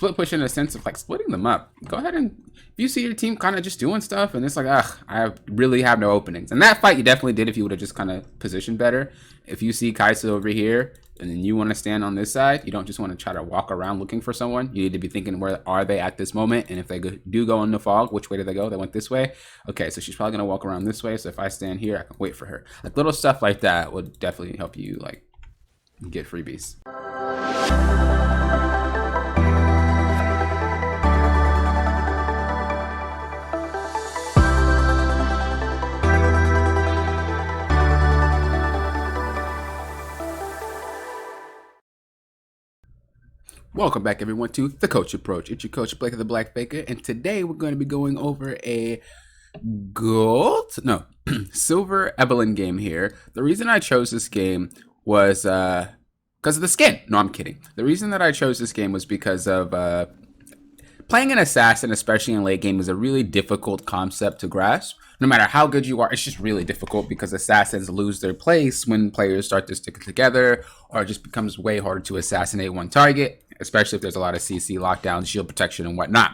split push in a sense of like splitting them up. Go ahead and if you see your team kind of just doing stuff and it's like, ugh, I really have no openings. And that fight you definitely did if you would have just kind of positioned better. If you see Kai'Sa over here and then you want to stand on this side, you don't just want to try to walk around looking for someone. You need to be thinking, where are they at this moment? And if they do go in the fog, which way do they go? They went this way. Okay, so she's probably going to walk around this way. So if I stand here, I can wait for her. Like little stuff like that would definitely help you like get freebies. Welcome back, everyone, to The Coach Approach. It's your coach, Blake of the Black Baker, and today we're going to be going over a silver Evelynn game here. The reason I chose this game was because of the skin. No, I'm kidding. The reason that I chose this game was because of playing an assassin, especially in late game, is a really difficult concept to grasp. No matter how good you are, it's just really difficult because assassins lose their place when players start to stick together, or it just becomes way harder to assassinate one target, especially if there's a lot of CC lockdown, shield protection, and whatnot.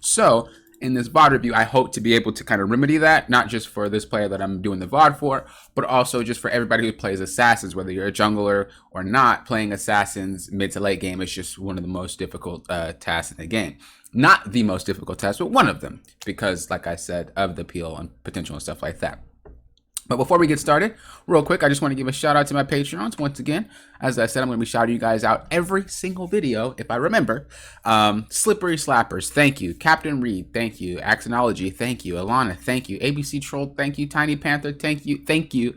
So in this VOD review, I hope to be able to kind of remedy that, not just for this player that I'm doing the VOD for, but also just for everybody who plays assassins, whether you're a jungler or not. Playing assassins mid to late game is just one of the most difficult tasks in the game. Not the most difficult task, but one of them, because like I said, of the appeal and potential and stuff like that. But before we get started, real quick, I just want to give a shout out to my Patreons. Once again, as I said, I'm going to be shouting you guys out every single video, if I remember. Slippery Slappers, thank you. Captain Reed, thank you. Axonology, thank you. Alana, thank you. ABC Troll, thank you. Tiny Panther, thank you. Thank you.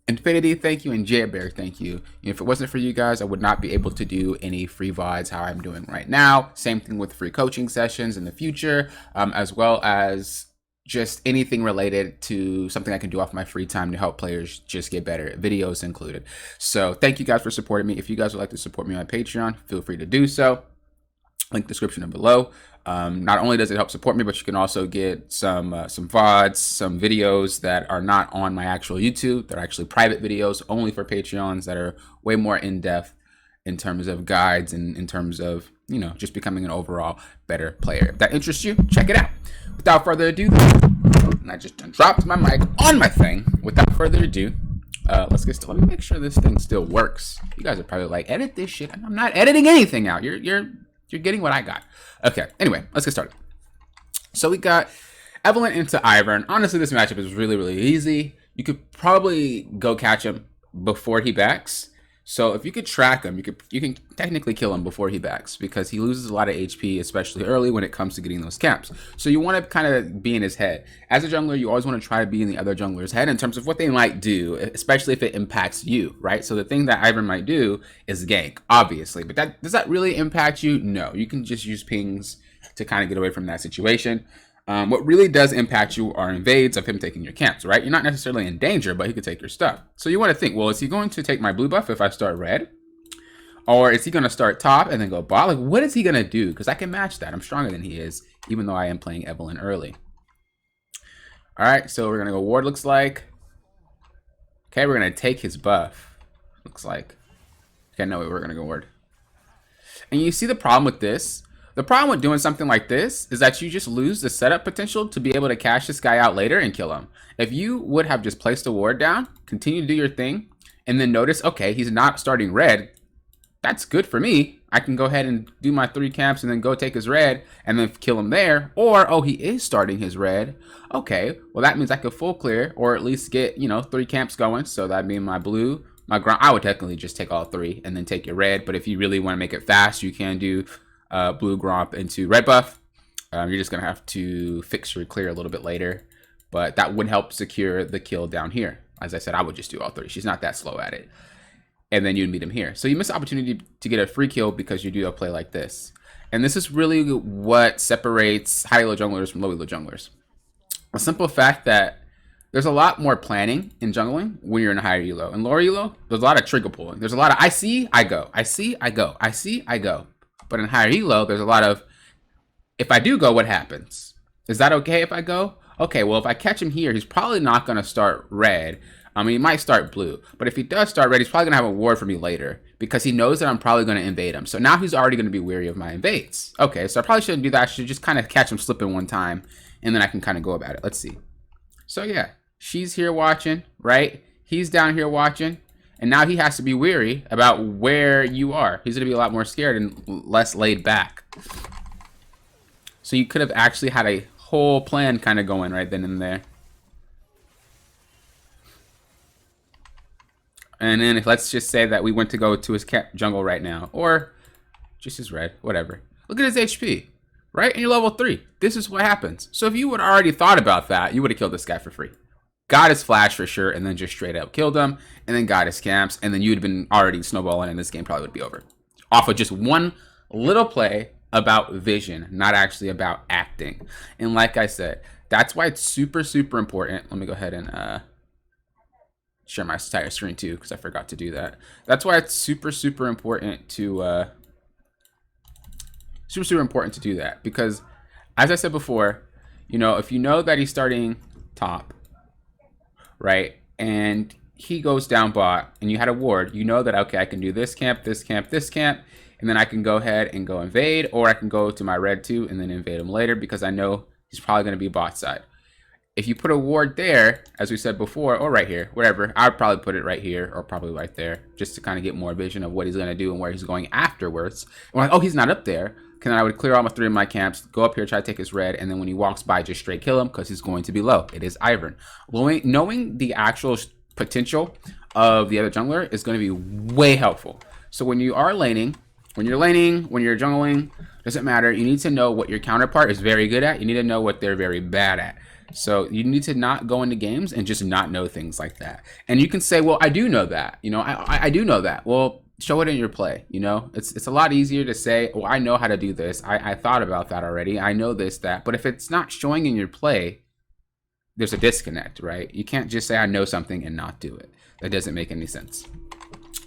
Infinity, thank you. And Bear, thank you. If it wasn't for you guys, I would not be able to do any free VODs how I'm doing right now. Same thing with free coaching sessions in the future, as well as just anything related to something I can do off my free time to help players just get better, videos included. So thank you guys for supporting me. If you guys would like to support me on Patreon, feel free to do so. Link description below. Not only does it help support me, but you can also get some VODs, some videos that are not on my actual YouTube. They're actually private videos only for Patreons that are way more in-depth in terms of guides and in terms of, you know, just becoming an overall better player. If that interests you, check it out. Without further ado, and I just dropped my mic on my thing. Without further ado, let's get started. Let me make sure this thing still works. You guys are probably like, edit this shit. I'm not editing anything out. You're getting what I got. Okay, anyway, let's get started. So we got Evelynn into Ivern. Honestly, this matchup is really, really easy. You could probably go catch him before he backs. So if you could track him, you can technically kill him before he backs, because he loses a lot of HP, especially early when it comes to getting those camps. So you want to kind of be in his head. As a jungler, you always want to try to be in the other jungler's head in terms of what they might do, especially if it impacts you, right? So the thing that Ivern might do is gank, obviously. But does that really impact you? No. You can just use pings to kind of get away from that situation. What really does impact you are invades of him taking your camps, right? You're not necessarily in danger, but he could take your stuff. So you want to think, well, is he going to take my blue buff if I start red? Or is he going to start top and then go bot? Like, what is he going to do? Because I can match that. I'm stronger than he is, even though I am playing Evelynn early. All right, so we're going to go ward, looks like. Okay, we're going to take his buff, looks like. Okay, no, we're going to go ward. And you see the problem with this? The problem with doing something like this is that you just lose the setup potential to be able to cash this guy out later and kill him. If you would have just placed a ward down, continue to do your thing, and then notice, okay, he's not starting red, that's good for me. I can go ahead and do my 3 camps and then go take his red and then kill him there. Or, oh, he is starting his red. Okay, well, that means I could full clear or at least get, 3 camps going. So that'd mean my blue, my ground. I would technically just take all 3 and then take your red. But if you really want to make it fast, you can do blue Gromp into red buff. You're just gonna have to fix your clear a little bit later, but that would help secure the kill down here. As I said, I would just do all 3. She's not that slow at it. And then you'd meet him here. So you miss the opportunity to get a free kill because you do a play like this. And this is really what separates high elo junglers from low elo junglers. A simple fact that there's a lot more planning in jungling when you're in a higher elo. In lower elo, there's a lot of trigger pulling. There's a lot of I see, I go. I see, I go. I see, I go. But in higher elo, there's a lot of, if I do go, what happens? Is that okay if I go? Okay, well, if I catch him here, he's probably not going to start red. I mean, he might start blue, but if he does start red, he's probably going to have a ward for me later because he knows that I'm probably going to invade him. So now he's already going to be wary of my invades. Okay, so I probably shouldn't do that. I should just kind of catch him slipping one time, and then I can kind of go about it. Let's see. So yeah, she's here watching, right? He's down here watching, and now he has to be wary about where you are. He's going to be a lot more scared and less laid back. So you could have actually had a whole plan kind of going right then and there. And then if, let's just say that we went to go to his jungle right now, or just his red, whatever. Look at his HP, right? And you're level 3. This is what happens. So if you would already thought about that, you would have killed this guy for free. Got his flash for sure, and then just straight up killed him, and then got his camps, and then you'd have been already snowballing, and this game probably would be over. Off of just one little play about vision, not actually about acting. And like I said, that's why it's super, super important. Let me go ahead and share my entire screen too, because I forgot to do that. That's why it's super, super important to super important to do that, because as I said before, you know, if you know that he's starting top, right, and he goes down bot and you had a ward, you know that, okay, I can do this camp, this camp, this camp, and then I can go ahead and go invade, or I can go to my red 2 and then invade him later because I know he's probably going to be bot side. If you put a ward there, as we said before, or right here, whatever, I'd probably put it right here or probably right there, just to kind of get more vision of what he's going to do and where he's going afterwards. And like, oh, he's not up there. Then I would clear all my 3 of my camps, go up here, try to take his red, and then when he walks by, just straight kill him because he's going to be low. It is Evelynn. Knowing the actual potential of the other jungler is going to be way helpful. So when you are laning, when you're jungling, doesn't matter. You need to know what your counterpart is very good at. You need to know what they're very bad at. So you need to not go into games and just not know things like that. And you can say, well, I do know that. You know, I do know that. Well, show it in your play. You know, it's a lot easier to say, oh, I know how to do this. I thought about that already. I know this, that. But if it's not showing in your play, there's a disconnect, right? You can't just say I know something and not do it. That doesn't make any sense.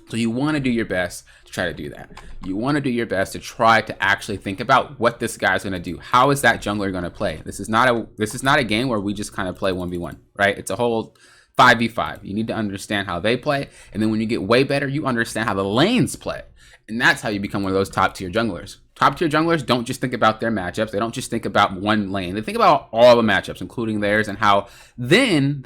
So you want to do your best to try to do that. You want to do your best to try to actually think about what this guy's going to do. How is that jungler going to play? This is not a game where we just kind of play 1v1, right? It's a whole 5v5. You need to understand how they play, and then when you get way better, you understand how the lanes play. And that's how you become one of those top tier junglers. Top tier junglers don't just think about their matchups. They don't just think about one lane. They think about all the matchups, including theirs, and how the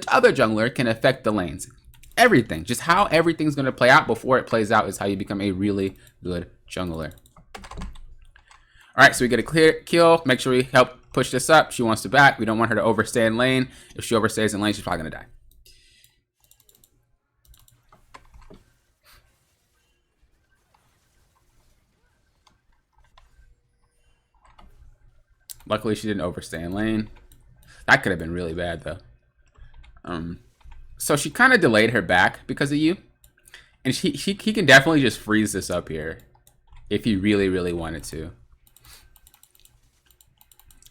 other jungler can affect the lanes. Everything, just how everything's going to play out before it plays out is how you become a really good jungler. All right, so we get a clear kill. Make sure we help push this up. She wants to back. We don't want her to overstay in lane. If she overstays in lane, she's probably going to die. Luckily, she didn't overstay in lane. That could have been really bad, though. So she kind of delayed her back because of you. And he can definitely just freeze this up here if he really, really wanted to.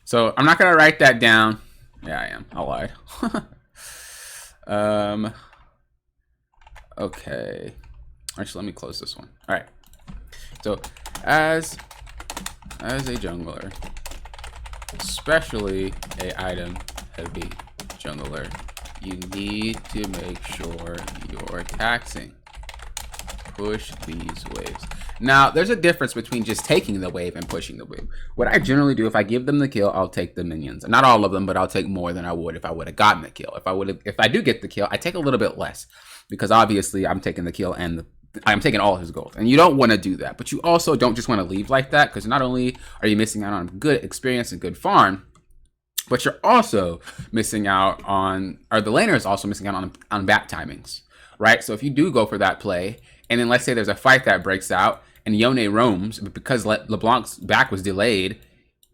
So I'm not going to write that down. Yeah, I am. I lied. Okay. Actually, let me close this one. All right. So as a jungler, especially a item heavy jungler, you need to make sure you're taxing. Push these waves. Now, there's a difference between just taking the wave and pushing the wave. What I generally do, if I give them the kill, I'll take the minions. Not all of them, but I'll take more than I would if I would have gotten the kill. If I do get the kill, I take a little bit less because obviously I'm taking the kill and I'm taking all his gold. And you don't want to do that, but you also don't just want to leave like that because not only are you missing out on good experience and good farm, but you're also missing out on, or the laner is also missing out on back timings, right? So if you do go for that play, and then let's say there's a fight that breaks out, and Yone roams, but because LeBlanc's back was delayed,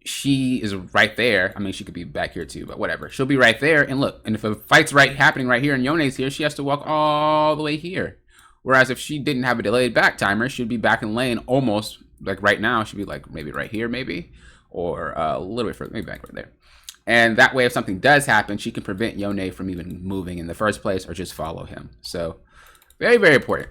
she is right there. I mean, she could be back here too, but whatever. She'll be right there, and look, and if a fight's happening right here, and Yone's here, she has to walk all the way here. Whereas if she didn't have a delayed back timer, she'd be back in lane almost, like right now, she'd be like maybe right here, maybe, or a little bit further, maybe back right there. And that way, if something does happen, she can prevent Yone from even moving in the first place or just follow him. So, very, very important.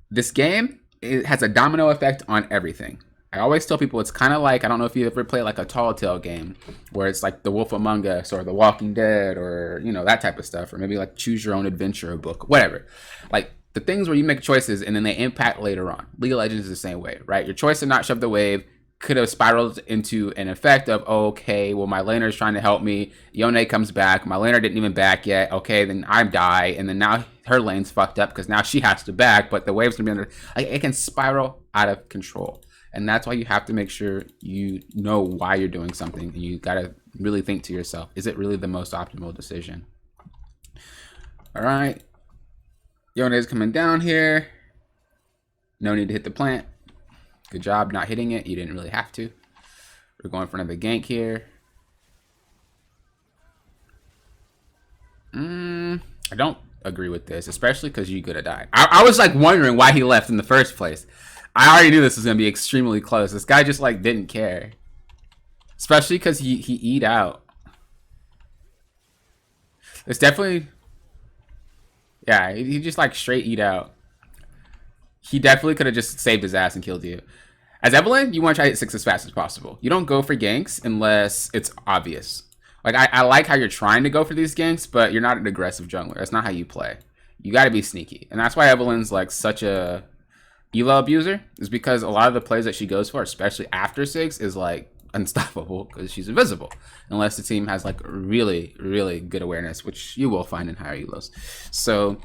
This game, it has a domino effect on everything. I always tell people it's kind of like, I don't know if you ever play like a tall tale game where it's like The Wolf Among Us or The Walking Dead or, you know, that type of stuff, or maybe like Choose Your Own Adventure book, whatever. Like the things where you make choices and then they impact later on. League of Legends is the same way, right? Your choice to not shove the wave could have spiraled into an effect of, oh, okay, well, my laner is trying to help me. Yone comes back. My laner didn't even back yet. Okay, then I die. And then now her lane's fucked up because now she has to back, but the wave's going to be under. Like, it can spiral out of control. And that's why you have to make sure you know why you're doing something. And you got to really think to yourself, is it really the most optimal decision? All right. Yone is coming down here. No need to hit the plant. Good job not hitting it. You didn't really have to. We're going for another gank here. I don't agree with this, especially because you could have died. I was like wondering why he left in the first place. I already knew this was going to be extremely close. This guy just like didn't care. Especially because he eat out. It's definitely... Yeah, he just like straight eat out. He definitely could have just saved his ass and killed you. As Evelynn, you want to try to hit 6 as fast as possible. You don't go for ganks unless it's obvious. Like, I like how you're trying to go for these ganks, but you're not an aggressive jungler. That's not how you play. You got to be sneaky. And that's why Evelynn's like such a elo abuser, is because a lot of the plays that she goes for, especially after 6, is like unstoppable because she's invisible. Unless the team has like really, really good awareness, which you will find in higher elos. So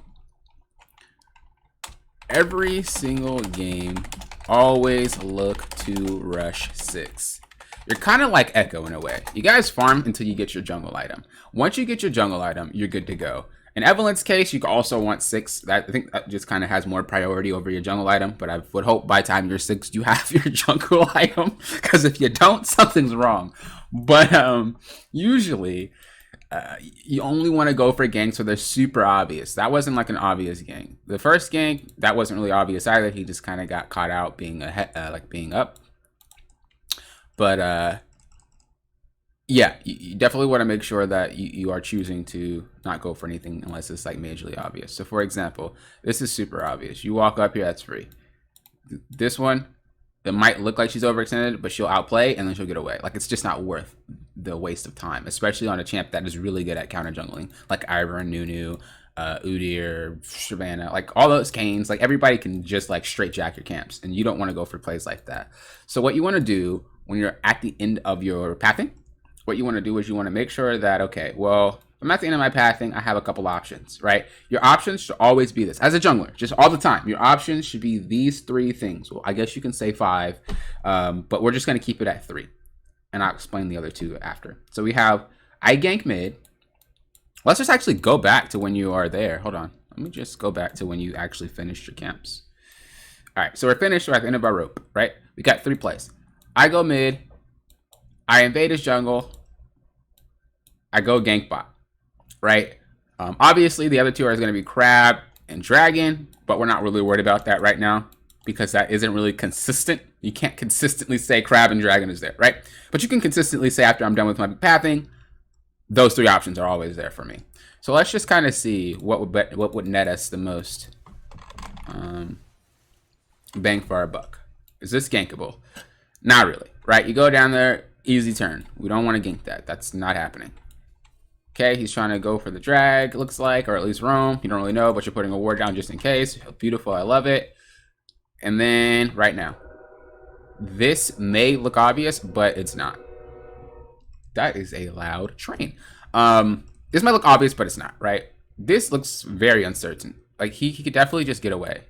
every single game, always look to rush 6. You're kind of like Echo in a way. You guys farm until you get your jungle item. Once you get your jungle item, you're good to go. In Evelynn's case, you also want 6. I think that just kind of has more priority over your jungle item, but I would hope by the time you're 6, you have your jungle item, because if you don't, something's wrong. But usually, you only want to go for ganks where they're super obvious. That wasn't like an obvious gank. The first gank, that wasn't really obvious either. He just kind of got caught out being like being up. But yeah, you definitely want to make sure that you are choosing to not go for anything unless it's like majorly obvious. So for example, this is super obvious. You walk up here, that's free. This one, it might look like she's overextended, but she'll outplay and then she'll get away. Like, it's just not worth the waste of time, especially on a champ that is really good at counter jungling, like Ivern, Nunu, Udyr, Shyvana, like all those Canes. Like, everybody can just like straight jack your camps, and you don't want to go for plays like that. So what you want to do when you're at the end of your pathing, what you want to do is you want to make sure that, okay, well, I'm at the end of my pathing, I have a couple options, right? Your options should always be this. As a jungler, just all the time, your options should be these 3 things. Well, I guess you can say 5, but we're just going to keep it at 3. And I'll explain the other 2 after. So we have, I gank mid. Let's just actually go back to when you are there. Hold on. Let me just go back to when you actually finished your camps. All right, so we're finished. We're at the end of our rope, right? We got 3 plays. I go mid. I invade his jungle. I go gank bot, right? Obviously, the other 2 are going to be Crab and Dragon, but we're not really worried about that right now because that isn't really consistent. You can't consistently say Crab and Dragon is there, right? But you can consistently say after I'm done with my pathing, those 3 options are always there for me. So let's just kind of see what would net us the most bang for our buck. Is this gankable? Not really, right? You go down there, easy turn. We don't want to gank that. That's not happening. Okay, he's trying to go for the drag, looks like, or at least roam. You don't really know, but you're putting a ward down just in case. Beautiful, I love it. And then, right now. This may look obvious, but it's not. That is a loud train. This might look obvious, but it's not, right? This looks very uncertain. Like, he could definitely just get away.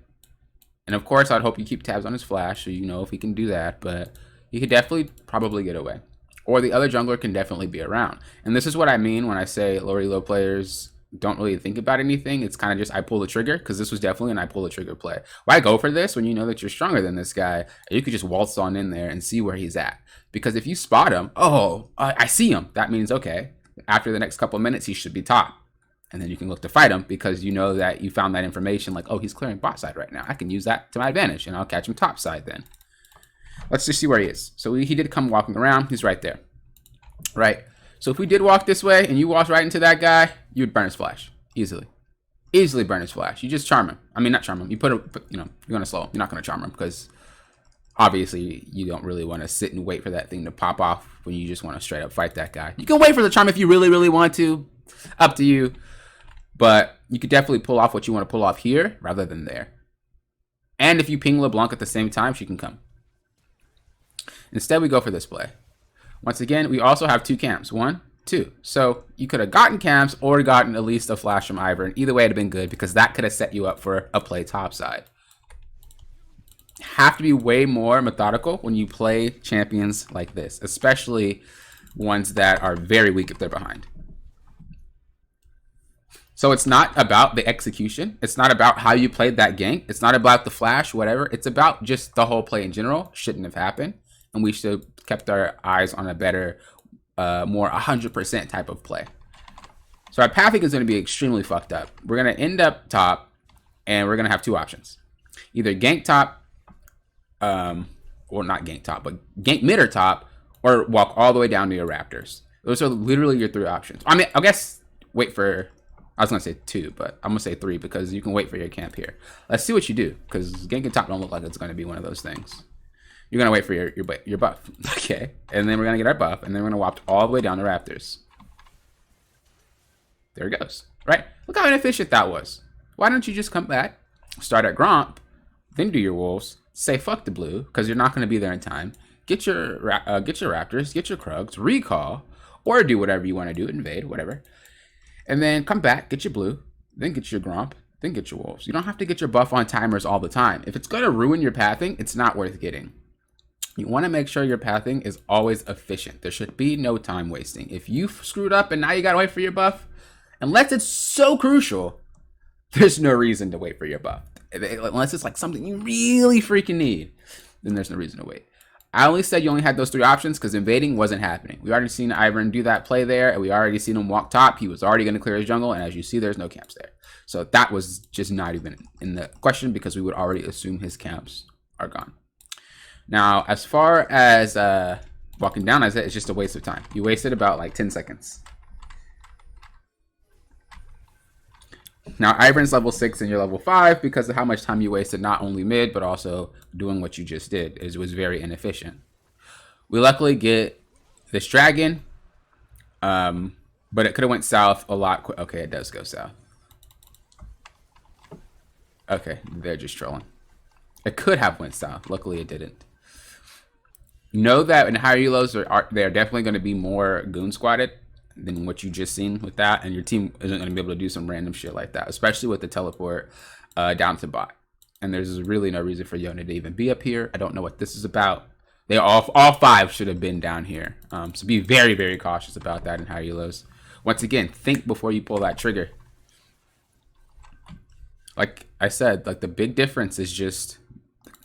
And of course, I'd hope you keep tabs on his flash, so you know if he can do that, but he could definitely probably get away. Or the other jungler can definitely be around. And this is what I mean when I say lower elo players don't really think about anything. It's kind of just I pull the trigger, because this was definitely an I pull the trigger play. Why go for this when you know that you're stronger than this guy? You could just waltz on in there and see where he's at. Because if you spot him, oh, I see him. That means, okay, after the next couple of minutes, he should be top. And then you can look to fight him because you know that you found that information like, oh, he's clearing bot side right now. I can use that to my advantage, and I'll catch him top side then. Let's just see where he is. So he did come walking around. He's right there. Right? So if we did walk this way and you walked right into that guy, you would burn his flash. Easily. Easily burn his flash. You just charm him. I mean, not charm him. You put a, you know, you're going to slow him. You're not going to charm him because Obviously, you don't really want to sit and wait for that thing to pop off when you just want to straight up fight that guy. You can wait for the charm if you really, really want to. Up to you. But you could definitely pull off what you want to pull off here rather than there. And if you ping LeBlanc at the same time, she can come. Instead, we go for this play. Once again, we also have 2 camps. 1, 2. So you could have gotten camps or gotten at least a flash from Ivern. Either way, it'd have been good because that could have set you up for a play topside. Have to be way more methodical when you play champions like this, especially ones that are very weak if they're behind. So it's not about the execution. It's not about how you played that gank. It's not about the flash, whatever. It's about just the whole play in general. Shouldn't have happened. And we should have kept our eyes on a better, more 100% type of play. So our pathing is going to be extremely fucked up. We're going to end up top, and we're going to have 2 options. Either gank top, or not gank top, but gank mid or top, or walk all the way down to your Raptors. Those are literally your 3 options. I mean, I guess wait for... I was going to say 2, but I'm going to say 3 because you can wait for your camp here. Let's see what you do, because ganking top don't look like it's going to be one of those things. You're going to wait for your buff. Okay. And then we're going to get our buff, and then we're going to walk all the way down to Raptors. There it goes. Right? Look how inefficient that was. Why don't you just come back, start at Gromp, then do your Wolves, say fuck the blue, because you're not going to be there in time, get your Raptors, get your Krugs, recall, or do whatever you want to do, invade, whatever. And then come back, get your blue, then get your Gromp, then get your Wolves. You don't have to get your buff on timers all the time. If it's going to ruin your pathing, it's not worth getting. You want to make sure your pathing is always efficient. There should be no time wasting. If you screwed up and now you got to wait for your buff, unless it's so crucial, there's no reason to wait for your buff. Unless it's like something you really freaking need, then there's no reason to wait. I only said you only had those 3 options because invading wasn't happening. We already seen Ivern do that play there, and we already seen him walk top. He was already going to clear his jungle, and as you see, there's no camps there. So that was just not even in the question because we would already assume his camps are gone. Now, as far as walking down, I said it's just a waste of time. You wasted about like 10 seconds. Now, Ivern's level 6 and you're level 5 because of how much time you wasted not only mid, but also doing what you just did. It was very inefficient. We luckily get this dragon, but it could have went south a lot quicker. Okay, it does go south. Okay, they're just trolling. It could have went south. Luckily, it didn't. Know that in higher elos, they're definitely going to be more goon squatted than what you just seen with that, and your team isn't going to be able to do some random shit like that, especially with the teleport down to bot. And there's really no reason for Yona to even be up here. I don't know what this is about. They all 5 should have been down here. So be very, very cautious about that in higher elos. Once again, think before you pull that trigger. Like I said, like the big difference is just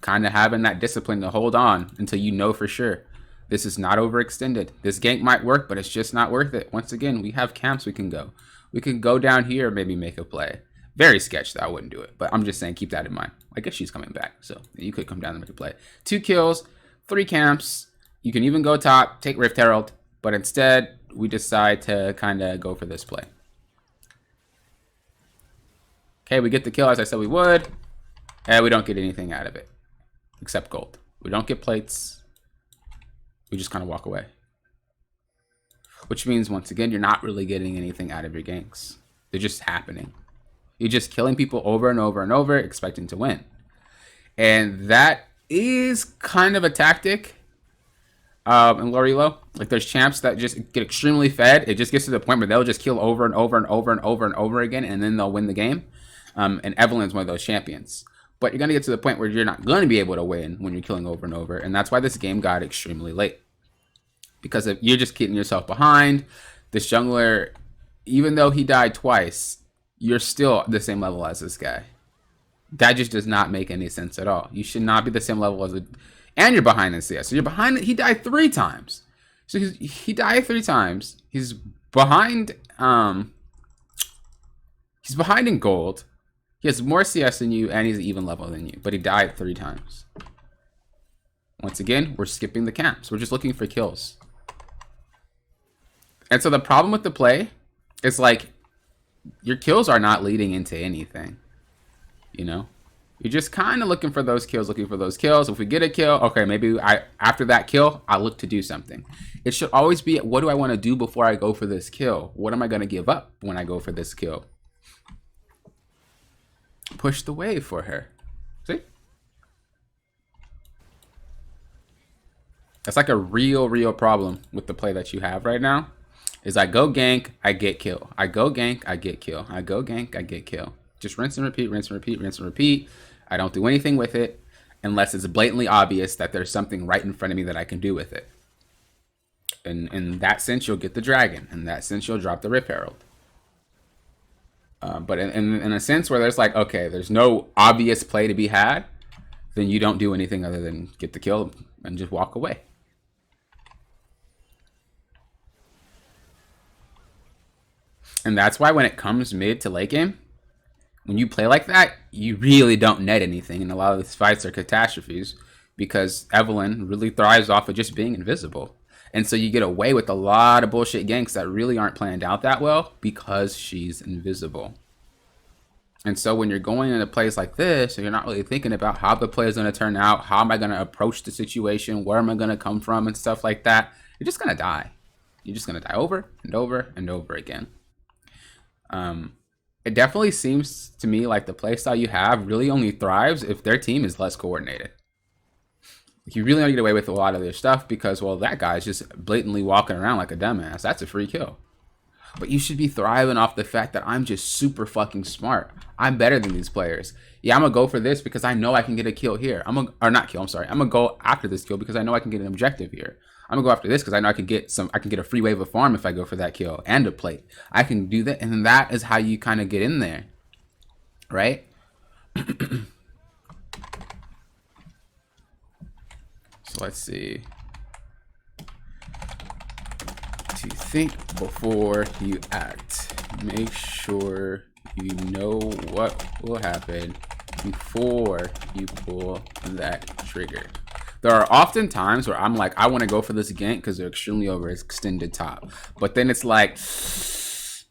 kind of having that discipline to hold on until you know for sure. This is not overextended. This gank might work, but it's just not worth it. Once again, we have camps we can go. We can go down here, maybe make a play. Very sketch that I wouldn't do it, but I'm just saying keep that in mind. I guess she's coming back, so you could come down and make a play. 2 kills, 3 camps. You can even go top, take Rift Herald, but instead we decide to kind of go for this play. Okay, we get the kill as I said we would, and we don't get anything out of it except gold. We don't get plates. We just kind of walk away. Which means, once again, you're not really getting anything out of your ganks. They're just happening. You're just killing people over and over and over, expecting to win. And that is kind of a tactic in lower elo. Like, there's champs that just get extremely fed. It just gets to the point where they'll just kill over and over and over and over and over again, and then they'll win the game. And Evelyn's one of those champions. But you're going to get to the point where you're not going to be able to win when you're killing over and over. And that's why this game got extremely late. Because if you're just getting yourself behind, this jungler, even though he died twice, you're still the same level as this guy. That just does not make any sense at all. You should not be the same level as and you're behind in CS. So you're behind. He died 3 times. So he died 3 times. He's behind. He's behind in gold. He has more CS than you, and he's even level than you. But he died 3 times. Once again, we're skipping the camps. We're just looking for kills. And so the problem with the play is, like, your kills are not leading into anything. You know? You're just kind of looking for those kills, looking for those kills. If we get a kill, okay, maybe after that kill, I look to do something. It should always be, what do I want to do before I go for this kill? What am I going to give up when I go for this kill? Push the wave for her. See? That's like a real problem with the play that you have right now. Is I go gank, I get kill. I go gank, I get kill. I go gank, I get kill. Just rinse and repeat, rinse and repeat, rinse and repeat. I don't do anything with it unless it's blatantly obvious that there's something right in front of me that I can do with it. And in that sense, you'll get the dragon. In that sense, you'll drop the Rift Herald. But in a sense where there's like, okay, there's no obvious play to be had, then you don't do anything other than get the kill and just walk away. And that's why when it comes mid to late game, when you play like that, you really don't net anything. And a lot of these fights are catastrophes because Evelynn really thrives off of just being invisible. And so you get away with a lot of bullshit ganks that really aren't planned out that well because she's invisible. And so when you're going in a place like this, and you're not really thinking about how the play is going to turn out, how am I going to approach the situation, where am I going to come from, and stuff like that, you're just going to die. You're just going to die over and over and over again. It definitely seems to me like the playstyle you have really only thrives if their team is less coordinated. You really don't get away with a lot of their stuff because, well, that guy's just blatantly walking around like a dumbass. That's a free kill. But you should be thriving off the fact that I'm just super fucking smart. I'm better than these players. Yeah, I'm gonna go for this because I know I can get a kill here. I'm gonna go after this kill because I know I can get an objective here. I'm gonna go after this because I know I can get a free wave of farm if I go for that kill and a plate. I can do that, and that is how you kind of get in there, right? So let's see. To think before you act. Make sure you know what will happen before you pull that trigger. There are often times where I'm like, I want to go for this gank because they're extremely overextended top. But then it's like, if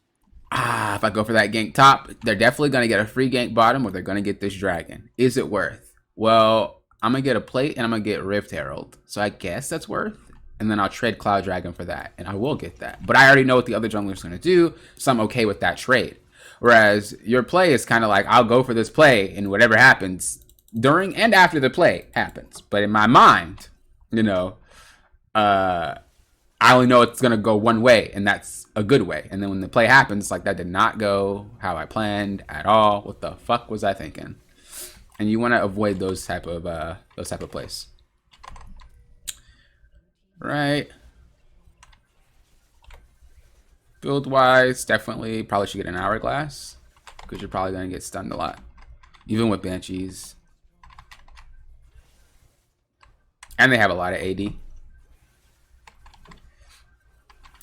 I go for that gank top, they're definitely going to get a free gank bottom or they're going to get this dragon. Is it worth? Well, I'm going to get a plate and I'm going to get Rift Herald. So I guess that's worth. And then I'll trade Cloud Dragon for that. And I will get that. But I already know what the other jungler's going to do. So I'm okay with that trade. Whereas your play is kind of like, I'll go for this play and whatever happens during and after the play happens. But in my mind, you know, I only know it's going to go one way, and that's a good way. And then when the play happens, it's like, that did not go how I planned at all. What the fuck was I thinking? And you want to avoid those type of plays. Right. Build wise, definitely probably should get an hourglass because you're probably going to get stunned a lot, even with banshees. And they have a lot of AD.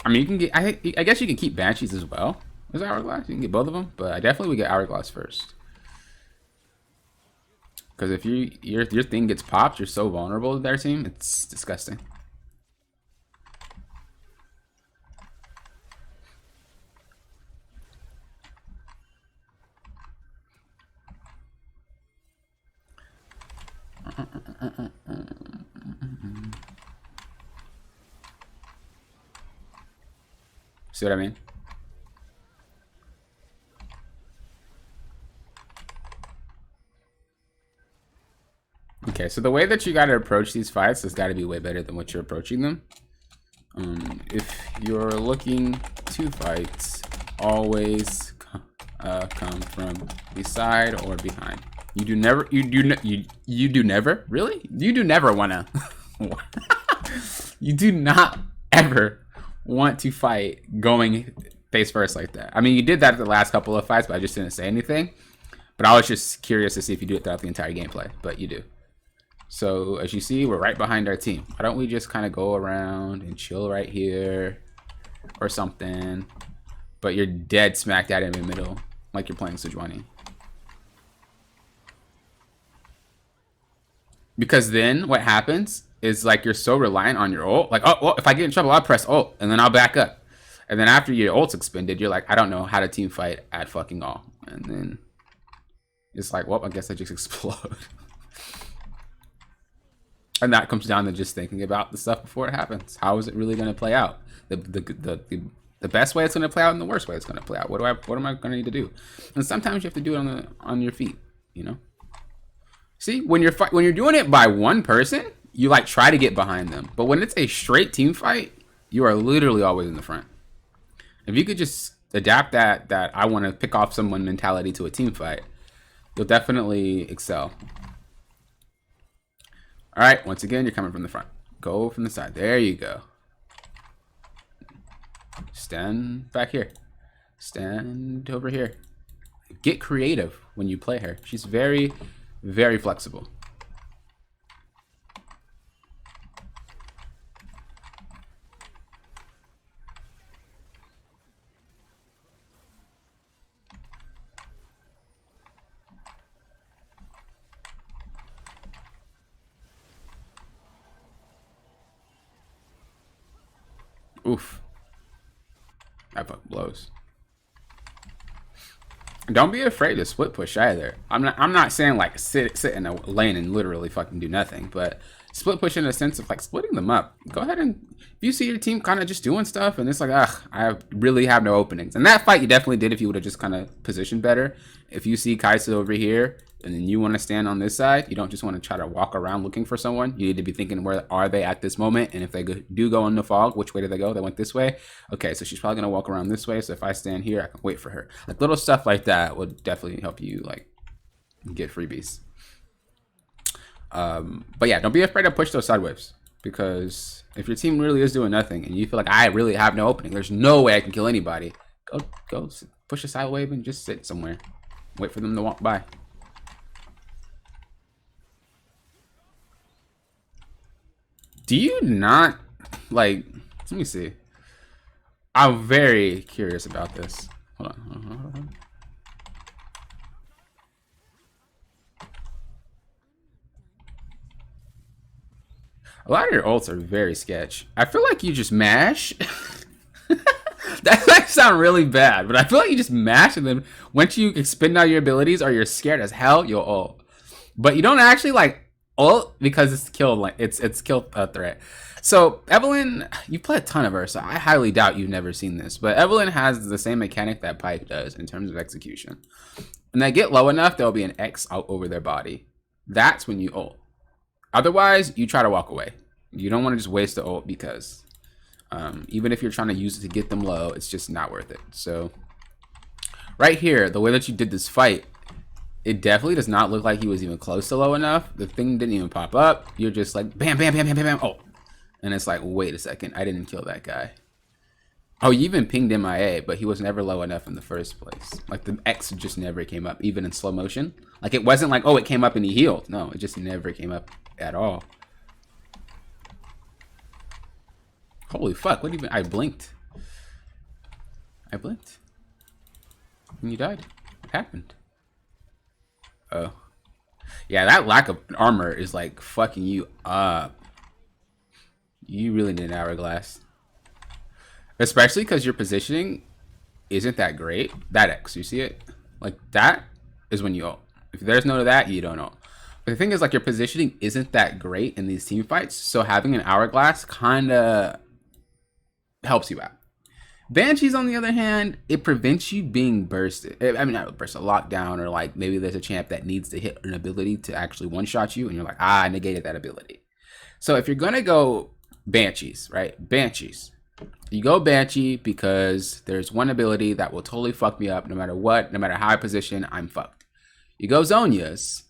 I mean, you can get. I guess you can keep banshees as well as hourglass. You can get both of them, but I definitely would get hourglass first. Because if your thing gets popped, you're so vulnerable to their team. It's disgusting. See what I mean? Okay, so the way that you got to approach these fights has got to be way better than what you're approaching them. If you're looking to fight, always come from the side or behind. You do never really? You do never wanna you do not ever want to fight going face first like that. I mean, you did that at the last couple of fights, but I just didn't say anything. But I was just curious to see if you do it throughout the entire gameplay, but you do. So as you see, we're right behind our team. Why don't we just kind of go around and chill right here or something? But you're dead smack dab in the middle, like you're playing Sejuani. Because then what happens is like you're so reliant on your ult. Like, oh, well, if I get in trouble, I'll press ult and then I'll back up. And then after your ult's expended, you're like, I don't know how to team fight at fucking all. And then It's like, well, I guess I just explode. And that comes down to just thinking about the stuff before it happens. How is it really going to play out? The best way it's going to play out and the worst way it's going to play out. What am I going to need to do? And sometimes you have to do it on your feet, you know? See, when you're doing it by one person, you like try to get behind them. But when it's a straight team fight, you are literally always in the front. If you could just adapt that I want to pick off someone mentality to a team fight, you'll definitely excel. All right, once again, you're coming from the front. Go from the side. There you go. Stand back here. Stand over here. Get creative when you play her. She's very, very flexible. Oof. That fucking blows. Don't be afraid to split push either. I'm not saying like sit in a lane and literally fucking do nothing, but split push in a sense of like splitting them up. Go ahead and if you see your team kind of just doing stuff and it's like, ugh, I really have no openings. And that fight you definitely did if you would have just kind of positioned better. If you see Kaisa over here and then you want to stand on this side, you don't just want to try to walk around looking for someone. You need to be thinking, where are they at this moment? And if they do go in the fog, which way do they go? They went this way. Okay, so she's probably going to walk around this way. So if I stand here, I can wait for her. Like little stuff like that would definitely help you like get freebies. But yeah, don't be afraid to push those side waves, because if your team really is doing nothing and you feel like I really have no opening, there's no way I can kill anybody, go push a side wave and just sit somewhere. Wait for them to walk by. Do you not, like, let me see. I'm very curious about this. Hold on. A lot of your ults are very sketch. I feel like you just mash. That might sound really bad, but I feel like you just mash and then once you expend out your abilities or you're scared as hell, you'll ult. But you don't actually like ult because it's kill threat. So Evelynn, you play a ton of her, so I highly doubt you've never seen this. But Evelynn has the same mechanic that Pyke does in terms of execution. When they get low enough, there'll be an X out over their body. That's when you ult. Otherwise, you try to walk away. You don't want to just waste the ult because even if you're trying to use it to get them low, it's just not worth it. So right here, the way that you did this fight, it definitely does not look like he was even close to low enough. The thing didn't even pop up. You're just like bam, bam, bam, bam, bam, bam. Oh, and it's like, wait a second, I didn't kill that guy. Oh, you even pinged MIA, but he was never low enough in the first place. Like the X just never came up, even in slow motion. Like it wasn't like, oh, it came up and he healed. No, it just never came up at all. Holy fuck, what even, I blinked. And you died. What happened? Oh. Yeah, that lack of armor is like fucking you up. You really need an hourglass. Especially because your positioning isn't that great. That X, you see it? Like that is when you ult. If there's no to that, you don't ult. But the thing is, like, your positioning isn't that great in these team fights, so having an hourglass kind of helps you out. Banshees, on the other hand, it prevents you being bursted. I mean, not bursted, locked down, or like maybe there's a champ that needs to hit an ability to actually one-shot you, and you're like, ah, I negated that ability. So if you're gonna go Banshees, right? Banshees. You go Banshee because there's one ability that will totally fuck me up no matter what, no matter how I position, I'm fucked. You go Zhonya's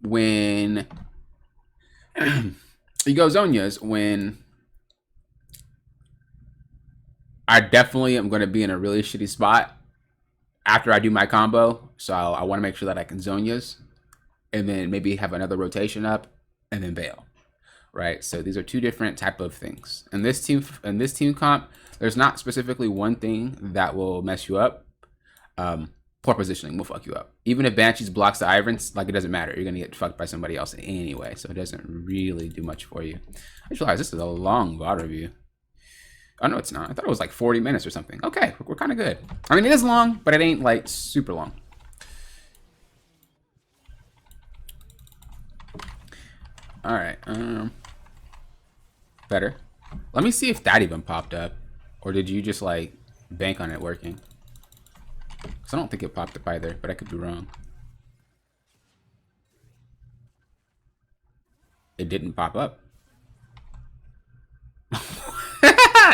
when you go Zhonya's when I definitely am going to be in a really shitty spot after I do my combo. So I want to make sure that I can Zhonya's and then maybe have another rotation up and then bail. Right? So these are two different type of things. In this team comp, there's not specifically one thing that will mess you up. Poor positioning will fuck you up. Even if Banshees blocks the Iverns, like, it doesn't matter. You're gonna get fucked by somebody else anyway, so it doesn't really do much for you. I just realized this is a long VOD review. Oh no, it's not. I thought it was like 40 minutes or something. Okay, we're kind of good. I mean, it is long, but it ain't like super long. All right. Better. Let me see if that even popped up, or did you just like bank on it working? Because I don't think it popped up either, but I could be wrong. It didn't pop up.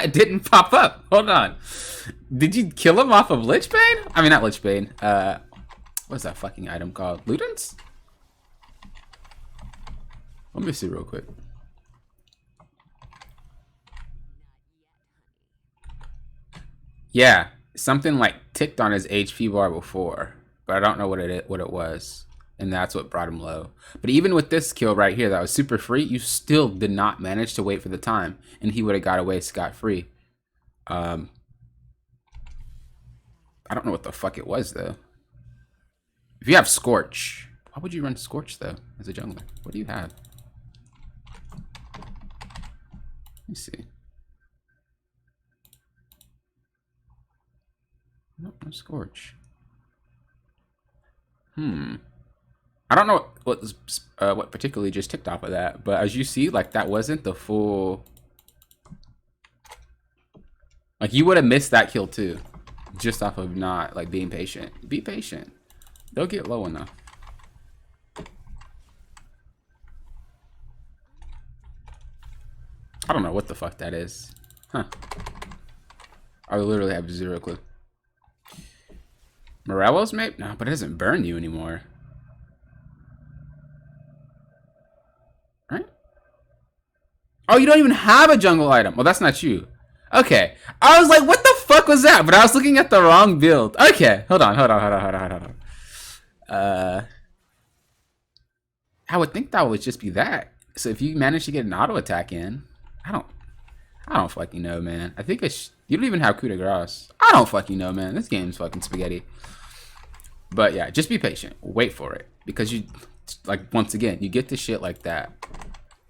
It didn't pop up. Hold on. Did you kill him off of Lich Bane? I mean, not Lich Bane. What's that fucking item called? Ludens? Let me see real quick. Yeah, something like ticked on his HP bar before, but I don't know what it was, and that's what brought him low. But even with this kill right here, that was super free, you still did not manage to wait for the time, and he would have got away scot-free. I don't know what the fuck it was though. If you have Scorch, why would you run Scorch though as a jungler? What do you have? Let me see. Nope, no Scorch. I don't know what particularly just ticked off of that, but as you see, like that wasn't the full. Like you would have missed that kill too, just off of not like being patient. Be patient. They'll get low enough. I don't know what the fuck that is. Huh. I literally have zero clue. Morello's maybe? No, but it doesn't burn you anymore. Right? Oh, you don't even have a jungle item. Well, that's not you. Okay. I was like, what the fuck was that? But I was looking at the wrong build. Okay. Hold on. I would think that would just be that. So if you manage to get an auto attack in, I don't fucking know, man. I think it's you don't even have coup de grace. I don't fucking know, man. This game's fucking spaghetti. But yeah, just be patient. Wait for it. Because you, like, once again, you get the shit like that.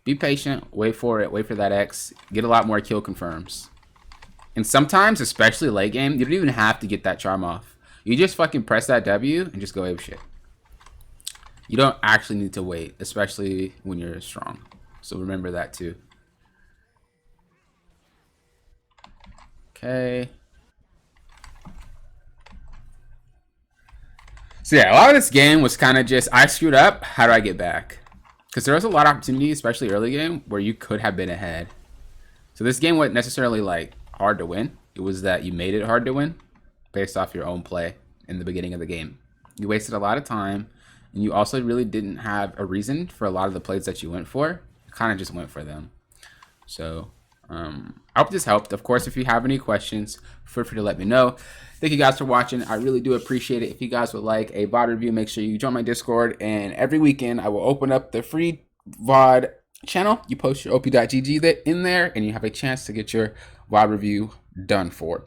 Be patient. Wait for it. Wait for that X. Get a lot more kill confirms. And sometimes, especially late game, you don't even have to get that charm off. You just fucking press that W and just go ape shit. You don't actually need to wait, especially when you're strong. So remember that too. Okay. So yeah, a lot of this game was kind of just, I screwed up, how do I get back? Because there was a lot of opportunity, especially early game, where you could have been ahead. So this game wasn't necessarily like hard to win. It was that you made it hard to win based off your own play in the beginning of the game. You wasted a lot of time, and you also really didn't have a reason for a lot of the plays that you went for. You kind of just went for them. So I hope this helped. Of course, if you have any questions, feel free to let me know. Thank you guys for watching. I really do appreciate it. If you guys would like a VOD review, make sure you join my Discord. And every weekend, I will open up the free VOD channel. You post your op.gg in there, and you have a chance to get your VOD review done for.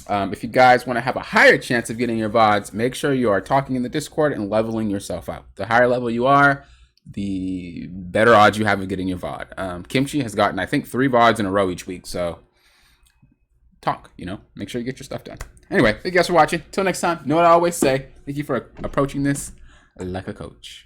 If you guys want to have a higher chance of getting your VODs, make sure you are talking in the Discord and leveling yourself up. The higher level you are, the better odds you have of getting your VOD. Kimchi has gotten, I think, 3 VODs in a row each week, so talk, you know, make sure you get your stuff done. Anyway, thank you guys for watching. Till next time, you know what I always say, thank you for approaching this like a coach.